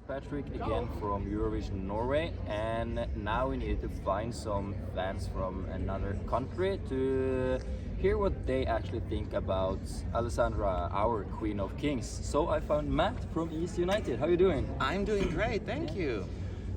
Patrick again from Eurovision Norway, and now we need to find some fans from another country to hear what they actually think about Alessandra, our Queen of Kings. So I found Matt from ESCunited. How are you doing? I'm doing great, thank you.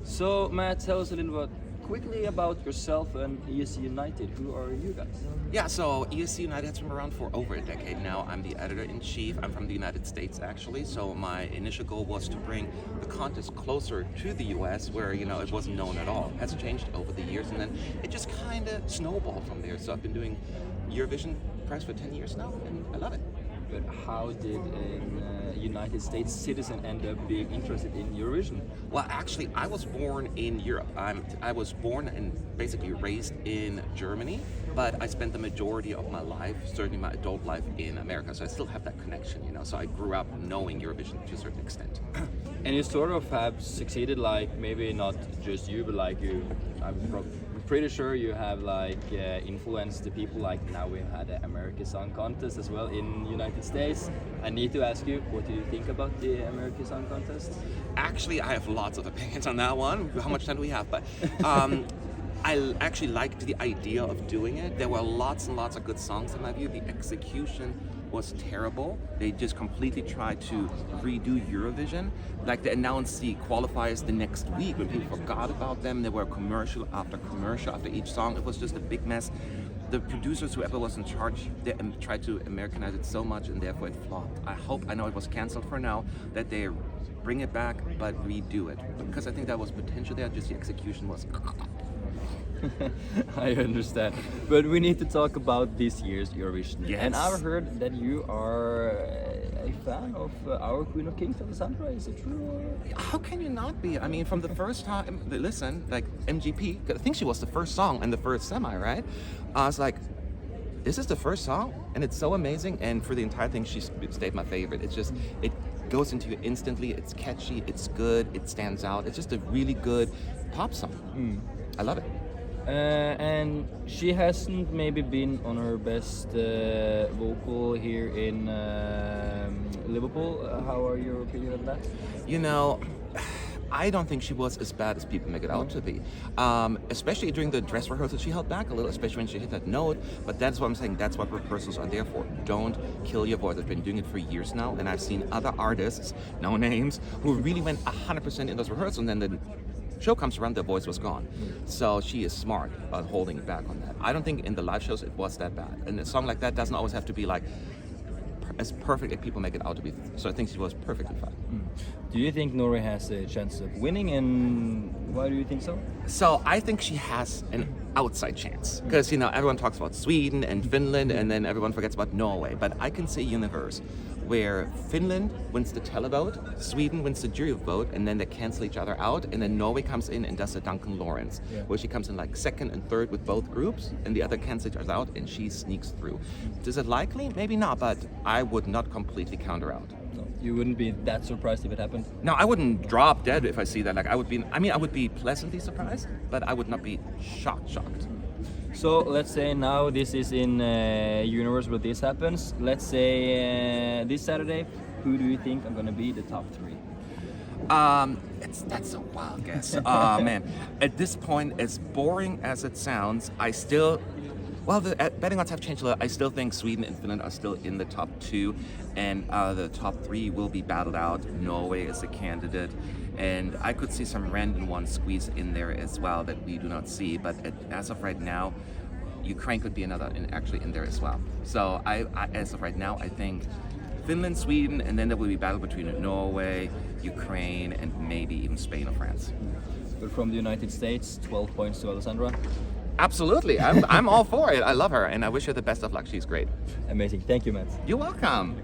So Matt, tell us a little bit quickly about yourself and ESCunited. Who are you guys? Yeah, so ESCunited has been around for over a decade now. I'm the editor-in-chief. I'm from the United States, actually. So my initial goal was to bring the contest closer to the US, where, it wasn't known at all. It has changed over the years, and then it just kind of snowballed from there. So I've been doing Eurovision press for 10 years now, and I love it. But how did a United States citizen end up being interested in Eurovision? Well, actually, I was born in Europe. I was born and basically raised in Germany, but I spent the majority of my life, certainly my adult life, in America. So I still have that connection, So I grew up knowing Eurovision to a certain extent. And you sort of have succeeded, like maybe not just you, but like you. I'm pretty sure you have influenced the people. Like now we had an American Song Contest as well in United States. I need to ask you, what do you think about the American Song Contest? Actually, I have lots of opinions on that one. How much time do we have? But I actually liked the idea of doing it. There were lots and lots of good songs in my view. The execution was terrible. They just completely tried to redo Eurovision. Like they announced the qualifiers the next week when people forgot about them. There were commercial after each song. It was just a big mess. The producers, whoever was in charge, they tried to Americanize it so much, and therefore it flopped. I know it was canceled for now, that they bring it back but redo it, because I think that was potential there. Just the execution was. I understand, but we need to talk about this year's Eurovision. Yes. And I've heard that you are a fan of our Queen of Kings, Alessandra. Is it true? Or? How can you not be? I mean, from the first time, listen, like MGP, I think she was the first song and the first semi, right? I was like, this is the first song, and it's so amazing. And for the entire thing, she stayed my favorite. It's just, it goes into you instantly. It's catchy, it's good, it stands out. It's just a really good pop song. I love it. And she hasn't maybe been on her best vocal here in Liverpool. How are your opinion on that? I don't think she was as bad as people make it out to be. Especially during the dress rehearsal, she held back a little, especially when she hit that note. But that's what I'm saying, that's what rehearsals are there for. Don't kill your voice. I've been doing it for years now, and I've seen other artists, no names, who really went 100% in those rehearsals, and then the show comes around, their voice was gone. So she is smart about holding it back on that. I don't think in the live shows it was that bad. And a song like that doesn't always have to be like as perfect as people make it out to be. So I think she was perfectly fine. Do you think Norway has a chance of winning, and why do you think so? So I think she has an outside chance, because everyone talks about Sweden and Finland, and then everyone forgets about Norway. But I can see a universe where Finland wins the televote, Sweden wins the jury vote, and then they cancel each other out, and then Norway comes in and does a Duncan Lawrence, where she comes in like second and third with both groups, and the other cancels each other out, and she sneaks through. Is it likely? Maybe not, but I would not completely count her out. No, you wouldn't be that surprised if it happened? No, I wouldn't drop dead if I see that. I would be pleasantly surprised, but I would not be shocked. So let's say now this is in universe where this happens. Let's say this Saturday, who do you think are going to be the top three? That's a wild guess. Man, at this point, as boring as it sounds, the betting odds have changed a little. I still think Sweden and Finland are still in the top two, and the top three will be battled out. Norway is a candidate, and I could see some random ones squeeze in there as well that we do not see. But as of right now, Ukraine could be another actually in there as well. So as of right now, I think Finland, Sweden, and then there will be battle between Norway, Ukraine, and maybe even Spain or France. But from the United States, 12 points to Alessandra. Absolutely, I'm all for it. I love her, and I wish her the best of luck. She's great. Amazing. Thank you, Matt. You're welcome.